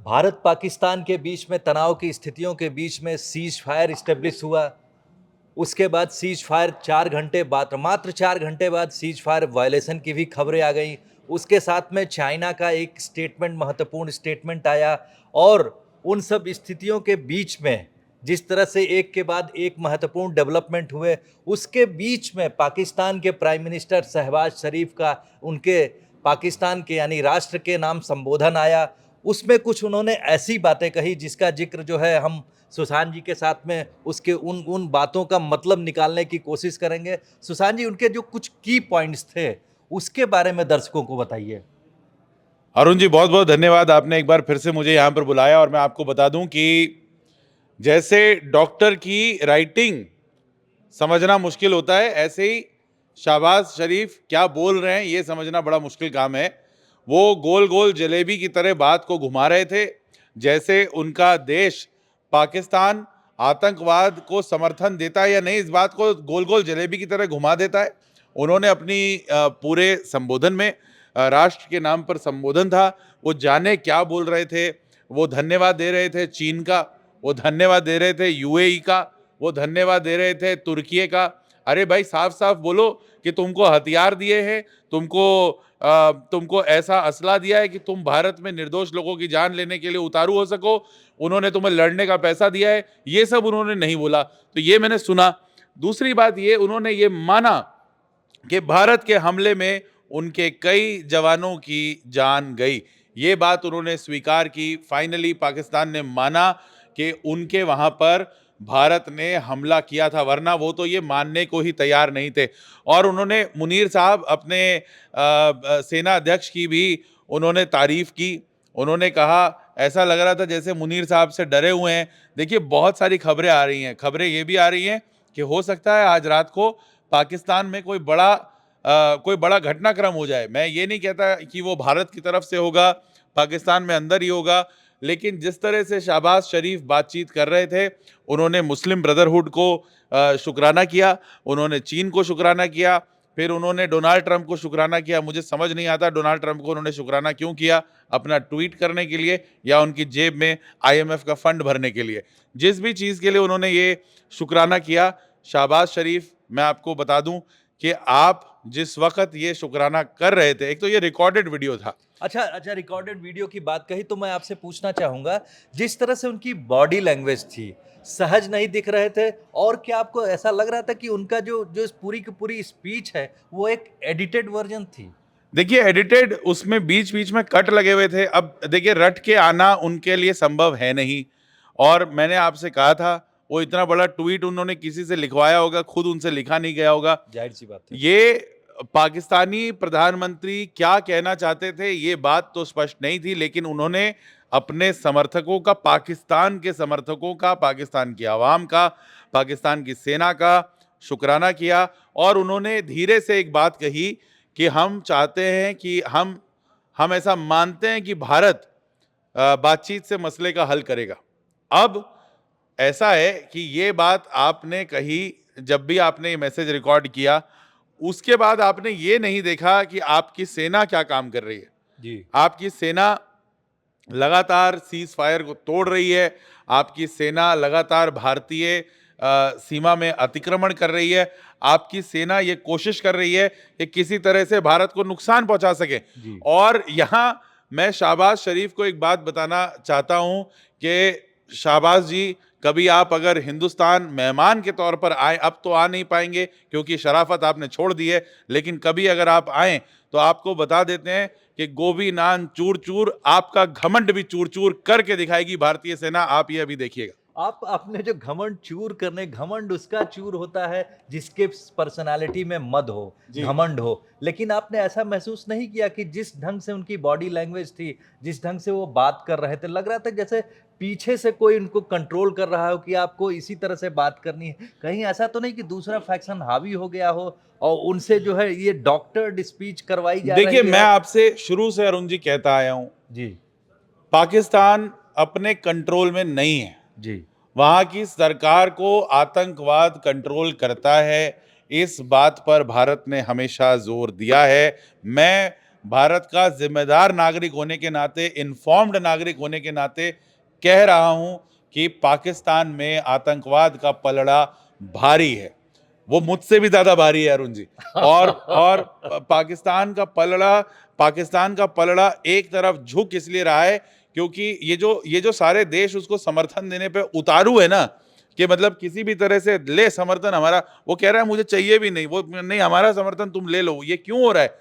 भारत पाकिस्तान के बीच में तनाव की स्थितियों के बीच में सीज फायर इस्टेब्लिश हुआ। उसके बाद सीज फायर 4 घंटे बाद, मात्र 4 घंटे बाद सीज फायर वायलेशन की भी खबरें आ गई। उसके साथ में चाइना का एक स्टेटमेंट, महत्वपूर्ण स्टेटमेंट आया। और उन सब स्थितियों के बीच में जिस तरह से एक के बाद एक महत्वपूर्ण डेवलपमेंट हुए, उसके बीच में पाकिस्तान के प्राइम मिनिस्टर शहबाज शरीफ का उनके पाकिस्तान के यानी राष्ट्र के नाम संबोधन आया। उसमें कुछ उन्होंने ऐसी बातें कही जिसका जिक्र जो है हम सुशांत जी के साथ में उसके उन उन बातों का मतलब निकालने की कोशिश करेंगे। सुशांत जी, उनके जो कुछ की पॉइंट्स थे उसके बारे में दर्शकों को बताइए। अरुण जी, बहुत बहुत धन्यवाद। आपने एक बार फिर से मुझे यहाँ पर बुलाया और मैं आपको बता दूं कि जैसे डॉक्टर की राइटिंग समझना मुश्किल होता है, ऐसे ही शहबाज शरीफ क्या बोल रहे हैं ये समझना बड़ा मुश्किल काम है। वो गोल गोल जलेबी की तरह बात को घुमा रहे थे, जैसे उनका देश पाकिस्तान आतंकवाद को समर्थन देता है या नहीं, इस बात को गोल गोल जलेबी की तरह घुमा देता है। उन्होंने अपनी पूरे संबोधन में, राष्ट्र के नाम पर संबोधन था, वो जाने क्या बोल रहे थे। वो धन्यवाद दे रहे थे चीन का, वो धन्यवाद दे रहे थे यूएई का, वो धन्यवाद दे रहे थे तुर्की का। अरे भाई, साफ साफ बोलो कि तुमको हथियार दिए हैं, तुमको ऐसा असला दिया है कि तुम भारत में निर्दोष लोगों की जान लेने के लिए उतारू हो सको। उन्होंने तुम्हें लड़ने का पैसा दिया है, ये सब उन्होंने नहीं बोला। तो ये मैंने सुना। दूसरी बात ये, उन्होंने ये माना कि भारत के हमले में उनके कई जवानों की जान गई। ये बात उन्होंने स्वीकार की। फाइनली पाकिस्तान ने माना कि उनके वहां पर भारत ने हमला किया था, वरना वो तो ये मानने को ही तैयार नहीं थे। और उन्होंने मुनीर साहब, अपने सेना अध्यक्ष की भी उन्होंने तारीफ की। उन्होंने कहा, ऐसा लग रहा था जैसे मुनीर साहब से डरे हुए हैं। देखिए, बहुत सारी खबरें आ रही हैं। खबरें ये भी आ रही हैं कि हो सकता है आज रात को पाकिस्तान में कोई बड़ा घटनाक्रम हो जाए। मैं ये नहीं कहता कि वो भारत की तरफ से होगा, पाकिस्तान में अंदर ही होगा, लेकिन जिस तरह से शहबाज शरीफ बातचीत कर रहे थे, उन्होंने मुस्लिम ब्रदरहुड को शुक्राना किया, उन्होंने चीन को शुक्राना किया, फिर उन्होंने डोनाल्ड ट्रंप को शुक्राना किया। मुझे समझ नहीं आता डोनाल्ड ट्रंप को उन्होंने शुक्राना क्यों किया, अपना ट्वीट करने के लिए या उनकी जेब में आईएमएफ का फंड भरने के लिए। जिस भी चीज़ के लिए उन्होंने ये शुक्राना किया, शहबाज शरीफ, मैं आपको बता दूं कि आप जिस वक्त ये शुक्राना कर रहे थे, एक तो ये रिकॉर्डेड वीडियो था। अच्छा, रिकॉर्डेड वीडियो की बात कही तो मैं आपसे पूछना चाहूंगा, जिस तरह से उनकी बॉडी लैंग्वेज थी, सहज नहीं दिख रहे थे। और क्या आपको ऐसा लग रहा था कि उनका जो जो इस पूरी की पूरी स्पीच है वो एक एडिटेड वर्जन थी? देखिए, एडिटेड, उसमें बीच बीच में कट लगे हुए थे। अब देखिए, रट के आना उनके लिए संभव है नहीं। और मैंने आपसे कहा था, वो इतना बड़ा ट्वीट उन्होंने किसी से लिखवाया होगा, खुद उनसे लिखा नहीं गया होगा। जाहिर सी बात है। ये पाकिस्तानी प्रधानमंत्री क्या कहना चाहते थे ये बात तो स्पष्ट नहीं थी, लेकिन उन्होंने अपने समर्थकों का, पाकिस्तान के समर्थकों का, पाकिस्तान की आवाम का, पाकिस्तान की सेना का शुक्राना किया। और उन्होंने धीरे से एक बात कही कि हम चाहते हैं कि हम ऐसा मानते हैं कि भारत बातचीत से मसले का हल करेगा। अब ऐसा है कि ये बात आपने कही, जब भी आपने ये मैसेज रिकॉर्ड किया, उसके बाद आपने ये नहीं देखा कि आपकी सेना क्या काम कर रही है। जी। आपकी सेना लगातार सीज फायर को तोड़ रही है। आपकी सेना लगातार भारतीय सीमा में अतिक्रमण कर रही है। आपकी सेना ये कोशिश कर रही है कि किसी तरह से भारत को नुकसान पहुंचा सके। जी। और यहाँ मैं शहबाज शरीफ को एक बात बताना चाहता हूं कि शहबाज जी, कभी आप अगर हिंदुस्तान मेहमान के तौर पर आए, अब तो आ नहीं पाएंगे क्योंकि शराफत आपने छोड़ दी है, लेकिन कभी अगर आप आए तो आपको बता देते हैं कि गोभी नान चूर चूर, आपका घमंड भी चूर चूर करके दिखाएगी भारतीय सेना। आप ये अभी देखिएगा। आप अपने जो घमंड चूर करने, घमंड उसका चूर होता है जिसके पर्सनालिटी में मद हो, जी। घमंड हो। लेकिन आपने ऐसा महसूस नहीं किया कि जिस ढंग से उनकी बॉडी लैंग्वेज थी, जिस ढंग से वो बात कर रहे थे, लग रहा था जैसे पीछे से कोई उनको कंट्रोल कर रहा हो कि आपको इसी तरह से बात करनी है। कहीं ऐसा तो नहीं कि दूसरा फैक्शन हावी हो गया हो और उनसे जो है ये डॉक्टर्ड स्पीच करवाई जा देखिए, रही मैं है? आपसे शुरू से अरुण जी कहता आया हूं, जी। पाकिस्तान अपने कंट्रोल में नहीं है। जी। वहां की सरकार को आतंकवाद कंट्रोल करता है, इस बात पर भारत ने हमेशा जोर दिया है। मैं भारत का जिम्मेदार नागरिक होने के नाते, इन्फॉर्म्ड नागरिक होने के नाते कह रहा हूं कि पाकिस्तान में आतंकवाद का पलड़ा भारी है। वो मुझसे भी ज्यादा भारी है अरुण जी। और पाकिस्तान का पलड़ा एक तरफ झुक इसलिए रहा है क्योंकि ये जो सारे देश उसको समर्थन देने पे उतारू है ना, कि मतलब किसी भी तरह से ले समर्थन हमारा, वो कह रहा है मुझे चाहिए भी नहीं, वो नहीं हमारा समर्थन तुम ले लो। ये क्यों हो रहा है?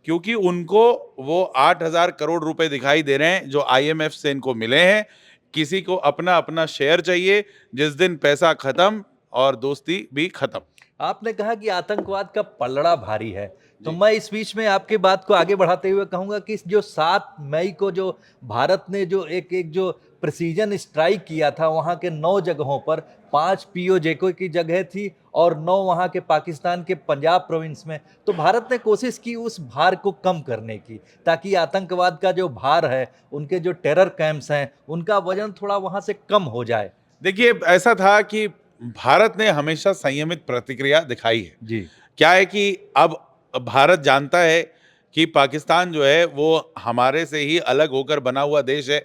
क्योंकि उनको वो 8,000 करोड़ रुपए दिखाई दे रहे हैं जो आईएमएफ से इनको मिले हैं। किसी को अपना अपना शेयर चाहिए, जिस दिन पैसा खत्म और दोस्ती भी खत्म। आपने कहा कि आतंकवाद का पलड़ा भारी है, तो जी। मैं इस बीच में आपकी बात को आगे बढ़ाते हुए कहूंगा कि जो 7 मई को जो भारत ने जो एक जो प्रिसीजन स्ट्राइक किया था, वहां के 9 जगहों पर 5 पीओजेको की जगह थी और 9 वहां के पाकिस्तान के पंजाब प्रोविंस में, तो भारत ने कोशिश की उस भार को कम करने की, ताकि आतंकवाद का जो भार है, उनके जो टेरर कैंप्स हैं, उनका वजन थोड़ा वहां से कम हो जाए। देखिए, ऐसा था कि भारत ने हमेशा संयमित प्रतिक्रिया दिखाई है। जी। क्या है कि अब भारत जानता है कि पाकिस्तान जो है वो हमारे से ही अलग होकर बना हुआ देश है।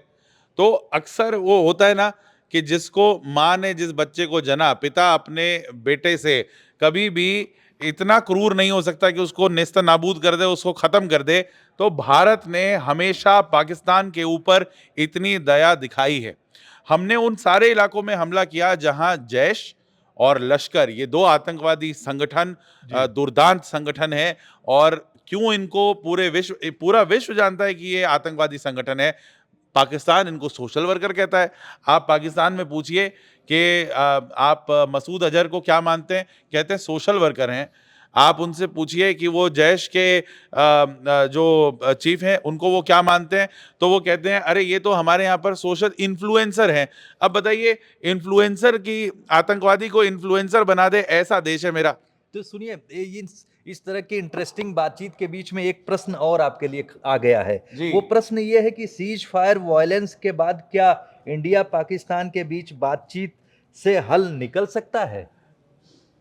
तो अक्सर वो होता है ना कि जिसको माँ ने जिस बच्चे को जना, पिता अपने बेटे से कभी भी इतना क्रूर नहीं हो सकता कि उसको नेस्त नाबूद कर दे, उसको खत्म कर दे। तो भारत ने हमेशा पाकिस्तान के ऊपर इतनी दया दिखाई है। हमने उन सारे इलाकों में हमला किया जहां जैश और लश्कर, ये दो आतंकवादी संगठन जी। दुर्दांत संगठन है। और क्यों इनको पूरा विश्व जानता है कि ये आतंकवादी संगठन है। पाकिस्तान इनको सोशल वर्कर कहता है। आप पाकिस्तान में पूछिए कि आप मसूद अजहर को क्या मानते हैं, कहते हैं सोशल वर्कर हैं। आप उनसे पूछिए कि वो जैश के जो चीफ हैं उनको वो क्या मानते हैं, तो वो कहते हैं अरे ये तो हमारे यहाँ पर सोशल इन्फ्लुएंसर हैं। अब बताइए, इन्फ्लुएंसर की आतंकवादी को इन्फ्लुएंसर बना दे, ऐसा देश है मेरा। तो सुनिए, इस तरह की इंटरेस्टिंग बातचीत के बीच में एक प्रश्न और आपके लिए आ गया है। जी। वो प्रश्न ये है कि सीज फायर वायलेंस के बाद क्या इंडिया पाकिस्तान के बीच बातचीत से हल निकल सकता है?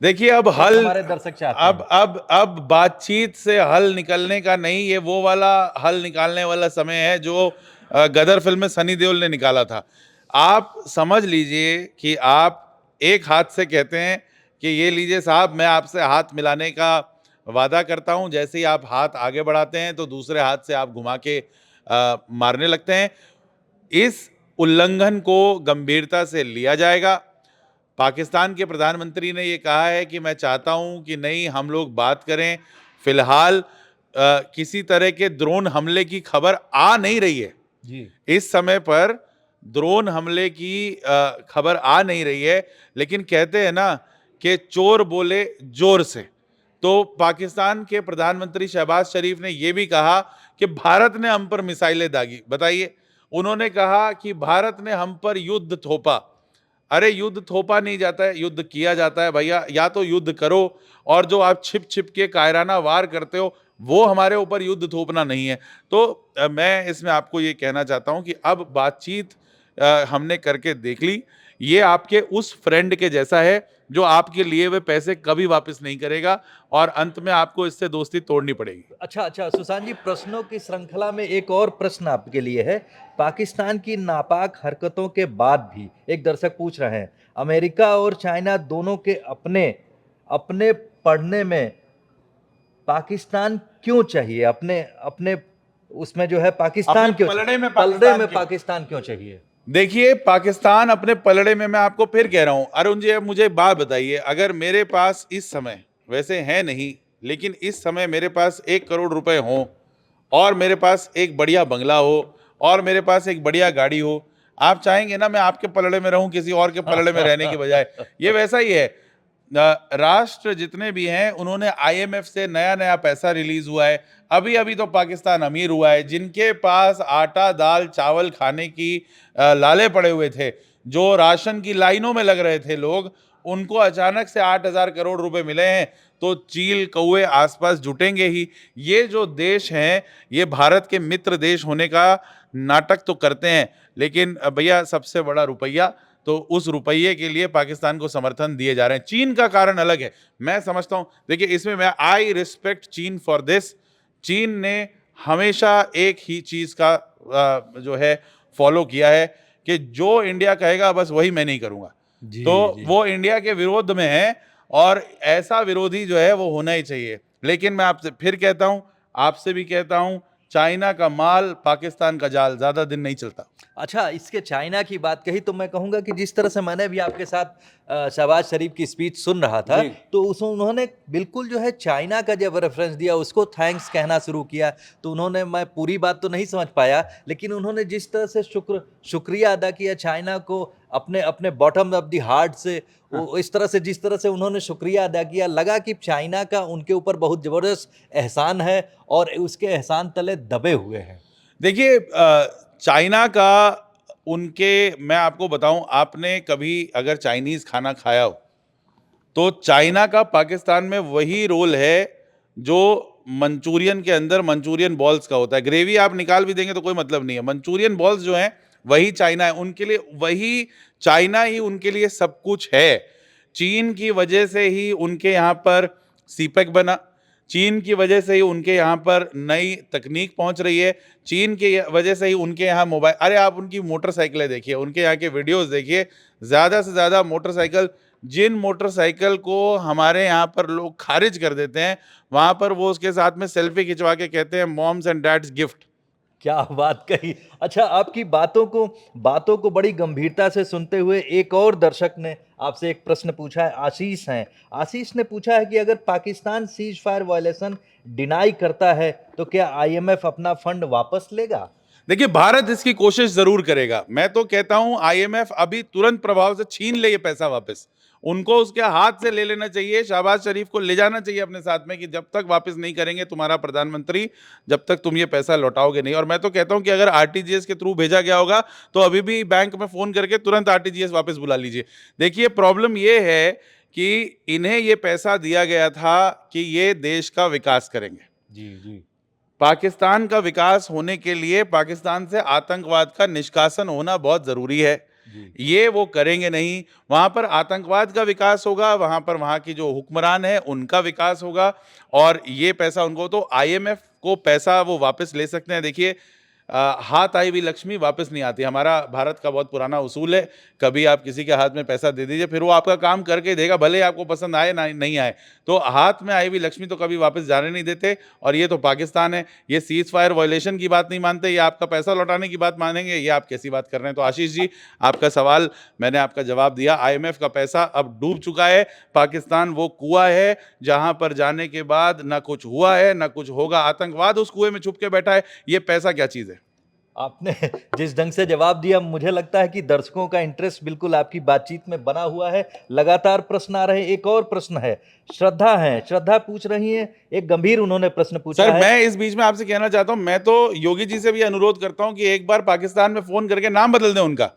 देखिए, अब एक हल हमारे दर्शक चाहते हैं। अब बातचीत से हल निकलने का नहीं, ये वो वाला हल निकालने वाला समय है जो गदर फिल्म में सनी देओल ने निकाला था। आप समझ लीजिए कि आप एक हाथ से कहते हैं कि ये लीजिए साहब, मैं आपसे हाथ मिलाने का वादा करता हूं, जैसे ही आप हाथ आगे बढ़ाते हैं तो दूसरे हाथ से आप घुमा के मारने लगते हैं। इस उल्लंघन को गंभीरता से लिया जाएगा। पाकिस्तान के प्रधानमंत्री ने ये कहा है कि मैं चाहता हूं कि नहीं, हम लोग बात करें। फिलहाल किसी तरह के ड्रोन हमले की खबर आ नहीं रही है। जी। इस समय पर ड्रोन हमले की खबर आ नहीं रही है, लेकिन कहते हैं ना कि चोर बोले जोर से। तो पाकिस्तान के प्रधानमंत्री शहबाज शरीफ ने यह भी कहा कि भारत ने हम पर मिसाइलें दागी। बताइए, उन्होंने कहा कि भारत ने हम पर युद्ध थोपा। अरे युद्ध थोपा नहीं जाता है, युद्ध किया जाता है भैया। या तो युद्ध करो, और जो आप छिप छिप के कायराना वार करते हो वो हमारे ऊपर युद्ध थोपना नहीं है। तो मैं इसमें आपको ये कहना चाहता हूं कि अब बातचीत हमने करके देख ली। ये आपके उस फ्रेंड के जैसा है जो आपके लिए हुए पैसे कभी वापस नहीं करेगा, और अंत में आपको इससे दोस्ती तोड़नी पड़ेगी। अच्छा, सुशांत जी, प्रश्नों की श्रृंखला में एक और प्रश्न आपके लिए है। पाकिस्तान की नापाक हरकतों के बाद भी एक दर्शक पूछ रहे हैं, अमेरिका और चाइना दोनों के अपने अपने पढ़ने में पाकिस्तान क्यों चाहिए? अपने अपने उसमें जो है पाकिस्तान अपने क्यों, पलड़े में पलड़े पाकिस्तान में क्यों? पाकिस्तान क्यों चाहिए? देखिए, पाकिस्तान अपने पलड़े में, मैं आपको फिर कह रहा हूं अरुण जी, अब मुझे एक बात बताइए। अगर मेरे पास इस समय, वैसे है नहीं, लेकिन इस समय मेरे पास 1 करोड़ रुपए हो, और मेरे पास एक बढ़िया बंगला हो, और मेरे पास एक बढ़िया गाड़ी हो, आप चाहेंगे ना मैं आपके पलड़े में रहूं किसी और के पलड़े में रहने की बजाय? ये वैसा ही है। राष्ट्र जितने भी हैं उन्होंने आईएमएफ से नया नया पैसा रिलीज हुआ है। अभी अभी तो पाकिस्तान अमीर हुआ है। जिनके पास आटा दाल चावल खाने की लाले पड़े हुए थे, जो राशन की लाइनों में लग रहे थे लोग, उनको अचानक से 8,000 करोड़ रुपए मिले हैं। तो चील कौए आसपास जुटेंगे ही। ये जो देश हैं, ये भारत के मित्र देश होने का नाटक तो करते हैं, लेकिन भैया सबसे बड़ा रुपया, तो उस रुपये के लिए पाकिस्तान को समर्थन दिए जा रहे हैं। चीन का कारण अलग है, मैं समझता हूं। देखिए, इसमें मैं आई रिस्पेक्ट चीन फॉर दिस। चीन ने हमेशा एक ही चीज का जो है फॉलो किया है कि जो इंडिया कहेगा बस वही मैं नहीं करूंगा। जी तो जी वो इंडिया के विरोध में है और ऐसा विरोधी जो है वो होना ही चाहिए। लेकिन मैं आपसे फिर कहता हूं, आपसे भी कहता हूं, चाइना का माल पाकिस्तान का जाल ज्यादा दिन नहीं चलता। अच्छा, इसके चाइना की बात कही तो मैं कहूँगा कि जिस तरह से मैंने भी आपके साथ शहबाज शरीफ की स्पीच सुन रहा था, जी। तो उस उन्होंने बिल्कुल जो है चाइना का जब रेफ़रेंस दिया, उसको थैंक्स कहना शुरू किया, तो उन्होंने मैं पूरी बात तो नहीं समझ पाया, लेकिन उन्होंने जिस तरह से शुक्रिया अदा किया चाइना को अपने अपने बॉटम ऑफ द हार्ट से, वो इस तरह से जिस तरह से उन्होंने शुक्रिया अदा किया, लगा कि चाइना का उनके ऊपर बहुत ज़बरदस्त एहसान है और उसके एहसान तले दबे हुए हैं। देखिए चाइना का उनके, मैं आपको बताऊं, आपने कभी अगर चाइनीज खाना खाया हो तो चाइना का पाकिस्तान में वही रोल है जो मंचूरियन के अंदर मंचूरियन बॉल्स का होता है। ग्रेवी आप निकाल भी देंगे तो कोई मतलब नहीं है। मंचूरियन बॉल्स जो हैं वही चाइना है उनके लिए, वही चाइना ही उनके लिए सब कुछ है। चीन की वजह से ही उनके यहाँ पर सीपेक बना, चीन की वजह से ही उनके यहाँ पर नई तकनीक पहुंच रही है, चीन की वजह से ही उनके यहाँ मोबाइल, अरे आप उनकी मोटरसाइकिलें देखिए, उनके यहाँ के वीडियोस देखिए, ज़्यादा से ज़्यादा मोटरसाइकिल, जिन मोटरसाइकिल को हमारे यहाँ पर लोग खारिज कर देते हैं, वहाँ पर वो उसके साथ में सेल्फी खिंचवा के कहते हैं मॉम्स एंड डैड्स गिफ्ट। क्या बात कही! अच्छा, आपकी बातों को बड़ी गंभीरता से सुनते हुए एक और दर्शक ने आपसे एक प्रश्न पूछा है, आशीष हैं। आशीष ने पूछा है कि अगर Pakistan seize fire violation deny करता है, तो क्या आईएमएफ अपना फंड वापस लेगा? देखिए भारत इसकी कोशिश जरूर करेगा। मैं तो कहता हूं आईएमएफ अभी तुरंत प्रभाव से छीन ले ये पैसा वापस, उनको उसके हाथ से ले लेना चाहिए। शहबाज शरीफ को ले जाना चाहिए अपने साथ में कि जब तक वापस नहीं करेंगे तुम्हारा प्रधानमंत्री, जब तक तुम ये पैसा लौटाओगे नहीं। और मैं तो कहता हूं कि अगर आरटीजीएस के थ्रू भेजा गया होगा तो अभी भी बैंक में फोन करके तुरंत आरटीजीएस वापस बुला लीजिए। देखिए प्रॉब्लम ये है कि इन्हें ये पैसा दिया गया था कि ये देश का विकास करेंगे। जी, जी। पाकिस्तान का विकास होने के लिए पाकिस्तान से आतंकवाद का निष्कासन होना बहुत जरूरी है। जी। ये वो करेंगे नहीं, वहां पर आतंकवाद का विकास होगा, वहां पर वहां की जो हुक्मरान है उनका विकास होगा। और ये पैसा उनको, तो आईएमएफ को पैसा वो वापस ले सकते हैं। देखिए हाथ आई हुई लक्ष्मी वापस नहीं आती, हमारा भारत का बहुत पुराना उसूल है। कभी आप किसी के हाथ में पैसा दे दीजिए, फिर वो आपका काम करके देगा, भले ही आपको पसंद आए ना नहीं आए। तो हाथ में आई हुई लक्ष्मी तो कभी वापस जाने नहीं देते। और ये तो पाकिस्तान है, ये सीज फायर वायलेशन की बात नहीं मानते, ये आपका पैसा लौटाने की बात मानेंगे, ये आप कैसी बात कर रहे हैं। तो आशीष जी, आपका सवाल मैंने आपका जवाब दिया। आईएमएफ का पैसा अब डूब चुका है। पाकिस्तान वो कुआं है जहां पर जाने के बाद ना कुछ हुआ है ना कुछ होगा। आतंकवाद उस कुएं में छुप के बैठा है, ये पैसा क्या चीज है। आपने जिस ढंग से जवाब दिया, मुझे लगता है कि दर्शकों का इंटरेस्ट बिल्कुल आपकी बातचीत में बना हुआ है। लगातार प्रश्न आ रहे हैं। एक और प्रश्न है, श्रद्धा हैं, श्रद्धा पूछ रही हैं, एक गंभीर उन्होंने प्रश्न पूछा सर है। मैं इस बीच में आपसे कहना चाहता हूं, मैं तो योगी जी से भी अनुरोध करता हूं कि एक बार पाकिस्तान में फोन करके नाम बदल दें उनका।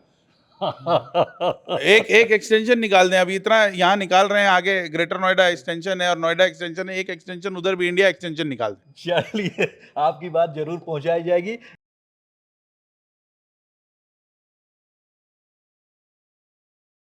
एक एक एक्सटेंशन निकाल दें। अभी इतना यहाँ निकाल रहे हैं, आगे ग्रेटर नोएडा एक्सटेंशन है और नोएडा एक्सटेंशन है, एक एक्सटेंशन उधर भी इंडिया एक्सटेंशन निकाल दें। चलिए, आपकी बात ज़रूर पहुँचाई जाएगी।